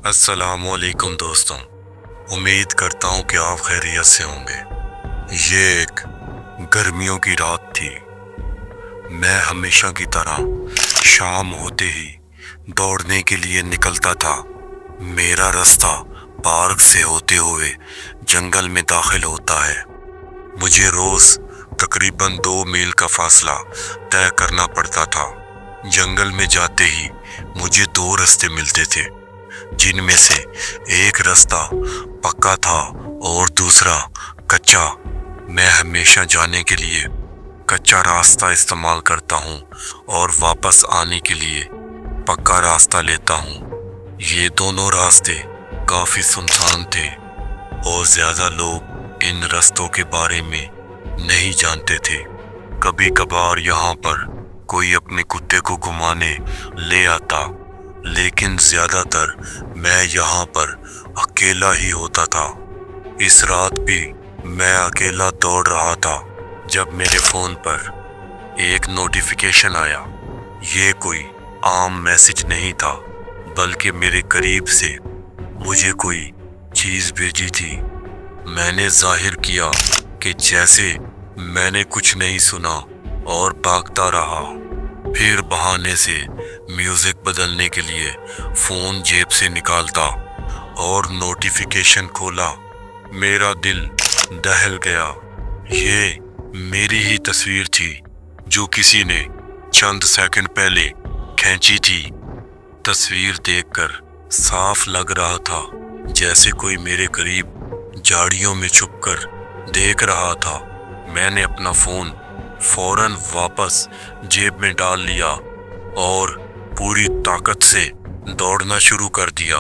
अस्सलाम वालेकुम दोस्तों। उम्मीद करता हूँ कि आप खैरियत से होंगे। ये एक गर्मियों की रात थी। मैं हमेशा की तरह शाम होते ही दौड़ने के लिए निकलता था। मेरा रास्ता पार्क से होते हुए जंगल में दाखिल होता है। मुझे रोज़ तकरीबन 2 मील का फासला तय करना पड़ता था। जंगल में जाते ही मुझे 2 रास्ते मिलते थे, जिनमें से एक रास्ता पक्का था और दूसरा कच्चा। मैं हमेशा जाने के लिए कच्चा रास्ता इस्तेमाल करता हूँ और वापस आने के लिए पक्का रास्ता लेता हूँ। ये दोनों रास्ते काफ़ी सुनसान थे और ज़्यादा लोग इन रास्तों के बारे में नहीं जानते थे। कभी कभार यहाँ पर कोई अपने कुत्ते को घुमाने ले आता, लेकिन ज़्यादातर मैं यहाँ पर अकेला ही होता था। इस रात भी मैं अकेला दौड़ रहा था जब मेरे फ़ोन पर एक नोटिफिकेशन आया। ये कोई आम मैसेज नहीं था, बल्कि मेरे करीब से मुझे कोई चीज़ भेजी थी। मैंने जाहिर किया कि जैसे मैंने कुछ नहीं सुना और भागता रहा। फिर बहाने से म्यूज़िक बदलने के लिए फ़ोन जेब से निकालता और नोटिफिकेशन खोला। मेरा दिल दहल गया। ये मेरी ही तस्वीर थी जो किसी ने चंद सेकंड पहले खींची थी। तस्वीर देखकर साफ लग रहा था जैसे कोई मेरे करीब झाड़ियों में छुपकर देख रहा था। मैंने अपना फ़ोन फौरन वापस जेब में डाल लिया और पूरी ताकत से दौड़ना शुरू कर दिया।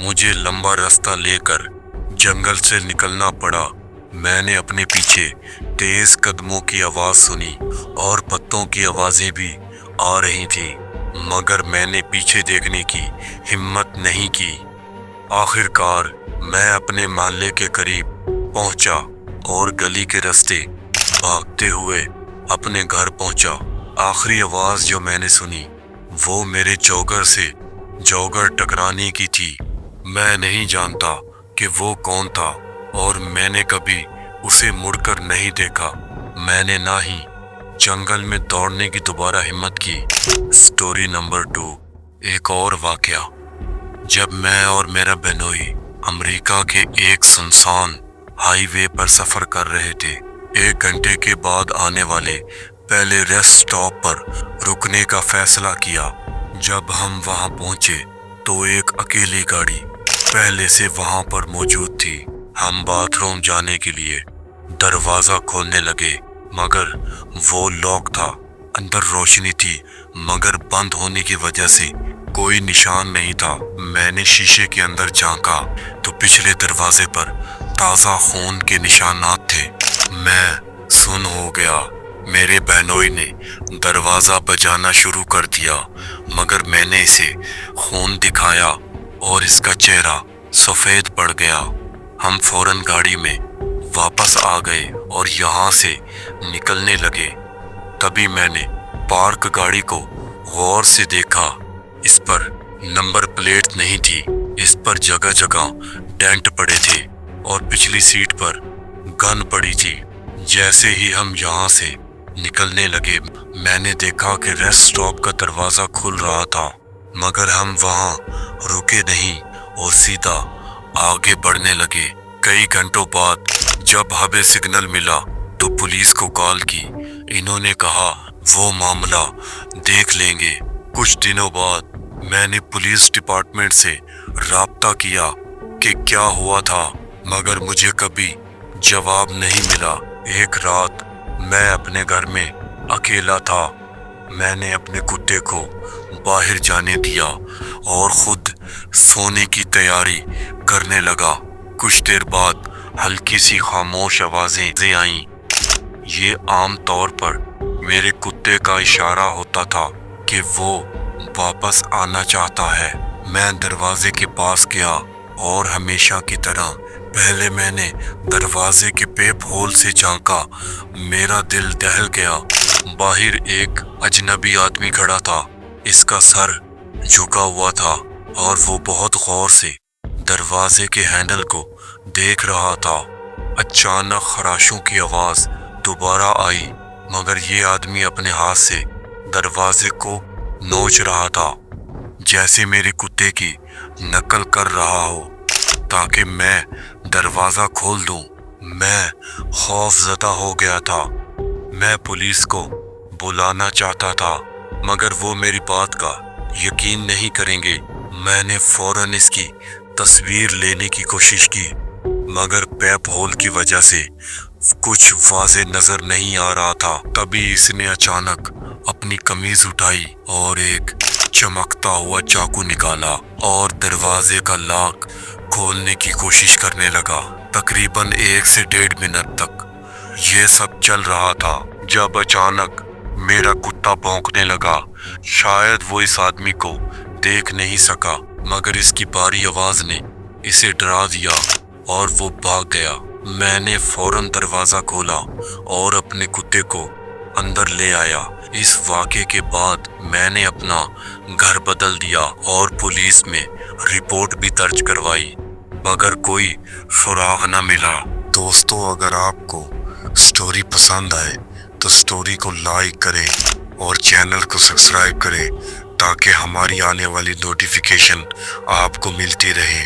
मुझे लंबा रास्ता लेकर जंगल से निकलना पड़ा। मैंने अपने पीछे तेज कदमों की आवाज़ सुनी और पत्तों की आवाज़ें भी आ रही थी, मगर मैंने पीछे देखने की हिम्मत नहीं की। आखिरकार मैं अपने मोहल्ले के करीब पहुंचा और गली के रास्ते भागते हुए अपने घर पहुंचा। आखिरी आवाज़ जो मैंने सुनी वो मेरे जॉगर से जॉगर टकराने की थी। मैं नहीं जानता कि वो कौन था और मैंने कभी उसे मुड़कर नहीं देखा। मैंने ना ही जंगल में दौड़ने की दोबारा हिम्मत की। स्टोरी नंबर 2, एक और वाकया। जब मैं और मेरा बहनोई अमेरिका के एक सुनसान हाईवे पर सफ़र कर रहे थे, 1 घंटे के बाद आने वाले पहले रेस्ट स्टॉप पर रुकने का फैसला किया। जब हम वहां पहुंचे तो एक अकेली गाड़ी पहले से वहां पर मौजूद थी। हम बाथरूम जाने के लिए दरवाज़ा खोलने लगे, मगर वो लॉक था। अंदर रोशनी थी, मगर बंद होने की वजह से कोई निशान नहीं था। मैंने शीशे के अंदर झांका तो पिछले दरवाजे पर ताज़ा खून के निशानात थे। मैं सुन्न हो गया। मेरे बहनोई ने दरवाज़ा बजाना शुरू कर दिया, मगर मैंने इसे खून दिखाया और इसका चेहरा सफ़ेद पड़ गया। हम फौरन गाड़ी में वापस आ गए और यहाँ से निकलने लगे। तभी मैंने पार्क गाड़ी को गौर से देखा। इस पर नंबर प्लेट नहीं थी। इस पर जगह जगह डेंट पड़े थे और पिछली सीट पर गन पड़ी थी। जैसे ही हम यहाँ से निकलने लगे, मैंने देखा कि रेस्ट स्टॉप का दरवाज़ा खुल रहा था, मगर हम वहाँ रुके नहीं और सीधा आगे बढ़ने लगे। कई घंटों बाद जब हमें सिग्नल मिला तो पुलिस को कॉल की। इन्होंने कहा वो मामला देख लेंगे। कुछ दिनों बाद मैंने पुलिस डिपार्टमेंट से राब्ता किया कि क्या हुआ था, मगर मुझे कभी जवाब नहीं मिला। एक रात मैं अपने घर में अकेला था। मैंने अपने कुत्ते को बाहर जाने दिया और खुद सोने की तैयारी करने लगा। कुछ देर बाद हल्की सी खामोश आवाज़ें आईं। ये आम तौर पर मेरे कुत्ते का इशारा होता था कि वो वापस आना चाहता है। मैं दरवाजे के पास गया और हमेशा की तरह पहले मैंने दरवाजे के पेप होल से झांका। मेरा दिल दहल गया। बाहर एक अजनबी आदमी खड़ा था। इसका सर झुका हुआ था और वो बहुत गौर से दरवाजे के हैंडल को देख रहा था। अचानक खराशों की आवाज दोबारा आई, मगर ये आदमी अपने हाथ से दरवाजे को नोच रहा था, जैसे मेरे कुत्ते की नकल कर रहा हो ताकि मैं दरवाजा खोल दूं। मैं खौफजदा हो गया था। मैं पुलिस को बुलाना चाहता था, मगर वो मेरी बात का यकीन नहीं करेंगे। मैंने फौरन इसकी तस्वीर लेने की कोशिश की, मगर पैप होल की वजह से कुछ वाज़े नजर नहीं आ रहा था। तभी इसने अचानक अपनी कमीज उठाई और एक चमकता हुआ चाकू निकाला और दरवाजे का लॉक खोलने की कोशिश करने लगा। तकरीबन 1 से 1.5 मिनट तक ये सब चल रहा था, जब अचानक मेरा कुत्ता भौंकने लगा। शायद वो इस आदमी को देख नहीं सका, मगर इसकी भारी आवाज ने इसे डरा दिया और वो भाग गया। मैंने फौरन दरवाजा खोला और अपने कुत्ते को अंदर ले आया। इस वाक़े के बाद मैंने अपना घर बदल दिया और पुलिस में रिपोर्ट भी दर्ज करवाई, मगर कोई सुराग न मिला। दोस्तों, अगर आपको स्टोरी पसंद आए तो स्टोरी को लाइक करें और चैनल को सब्सक्राइब करें ताकि हमारी आने वाली नोटिफिकेशन आपको मिलती रहे।